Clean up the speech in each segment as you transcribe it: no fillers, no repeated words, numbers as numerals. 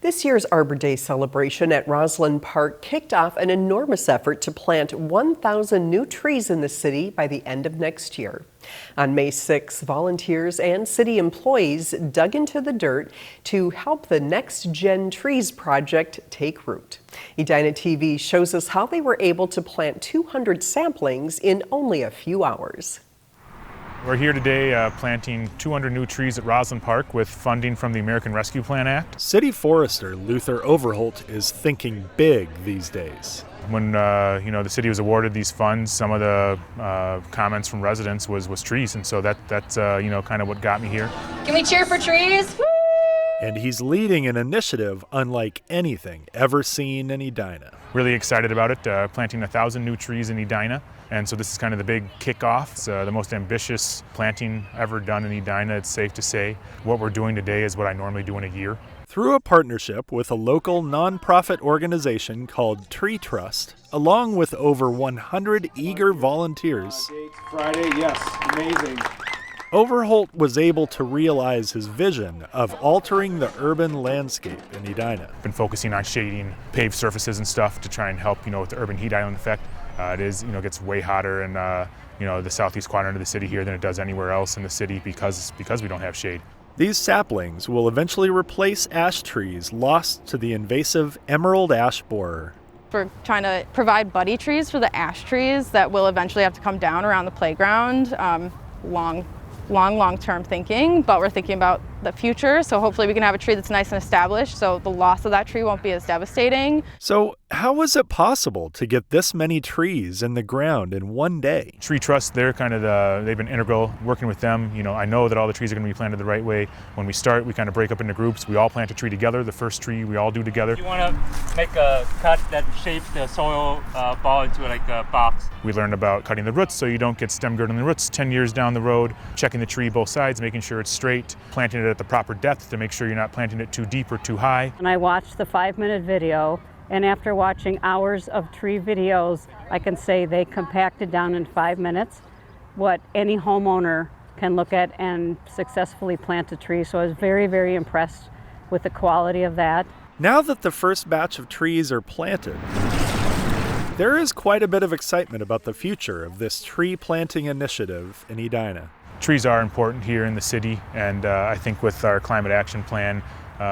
This year's Arbor Day celebration at Rosland Park kicked off an enormous effort to plant 1,000 new trees in the city by the end of next year. On May 6, volunteers and city employees dug into the dirt to help the NextGen Trees project take root. Edina TV shows us how they were able to plant 200 saplings in only a few hours. We're here today planting 200 new trees at Rosland Park with funding from the American Rescue Plan Act. City Forester Luther Overholt is thinking big these days. When the city was awarded these funds, some of the comments from residents was trees, and so that's kind of what got me here. Can we cheer for trees? Woo! And he's leading an initiative unlike anything ever seen in Edina. Really excited about it, planting 1,000 new trees in Edina. And so this is kind of the big kickoff. It's the most ambitious planting ever done in Edina, it's safe to say. What we're doing today is what I normally do in a year. Through a partnership with a local nonprofit organization called Tree Trust, along with over 100 eager volunteers, Friday, yes, amazing. Overholt was able to realize his vision of altering the urban landscape in Edina. Been focusing on shading paved surfaces and stuff to try and help, with the urban heat island effect. It gets way hotter in, the southeast quadrant of the city here than it does anywhere else in the city because we don't have shade. These saplings will eventually replace ash trees lost to the invasive emerald ash borer. We're trying to provide buddy trees for the ash trees that will eventually have to come down around the playground. Long-term thinking, but we're thinking about the future, so hopefully we can have a tree that's nice and established so the loss of that tree won't be as devastating. So how was it possible to get this many trees in the ground in one day? Tree Trust, they've been integral working with them. I know that all the trees are going to be planted the right way. When we start, we kind of break up into groups. We all plant a tree together. The first tree we all do together. You want to make a cut that shapes the soil ball into like a box. We learned about cutting the roots so you don't get stem girdling the roots 10 years down the road, checking the tree both sides, making sure it's straight, planting it at the proper depth to make sure you're not planting it too deep or too high. And I watched the 5-minute video, and after watching hours of tree videos, I can say they compacted down in 5 minutes what any homeowner can look at and successfully plant a tree. So I was very, very impressed with the quality of that. Now that the first batch of trees are planted, there is quite a bit of excitement about the future of this tree planting initiative in Edina. Trees are important here in the city, and I think with our climate action plan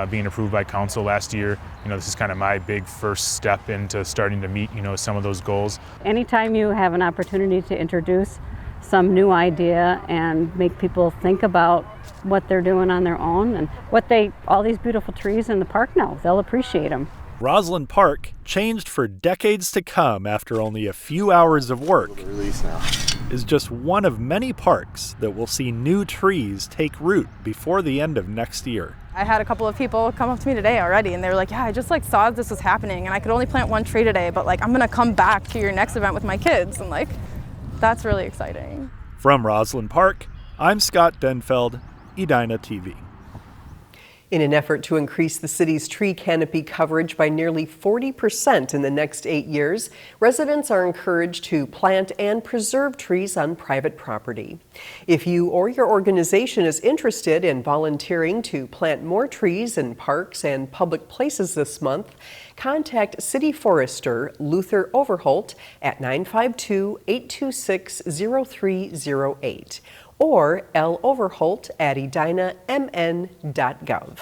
being approved by council last year, this is kind of my big first step into starting to meet, some of those goals. Anytime you have an opportunity to introduce some new idea and make people think about what they're doing on their own and all these beautiful trees in the park now, they'll appreciate them. Rosland Park, changed for decades to come after only a few hours of work, is just one of many parks that will see new trees take root before the end of next year. I had a couple of people come up to me today already, and they were like, yeah, I just saw this was happening, and I could only plant one tree today, but I'm gonna come back to your next event with my kids, and that's really exciting. From Rosland Park, I'm Scott Denfeld, Edina TV. In an effort to increase the city's tree canopy coverage by nearly 40% in the next 8 years, residents are encouraged to plant and preserve trees on private property. If you or your organization is interested in volunteering to plant more trees in parks and public places this month, contact City Forester Luther Overholt at 952-826-0308 or loverholt@edinamn.gov.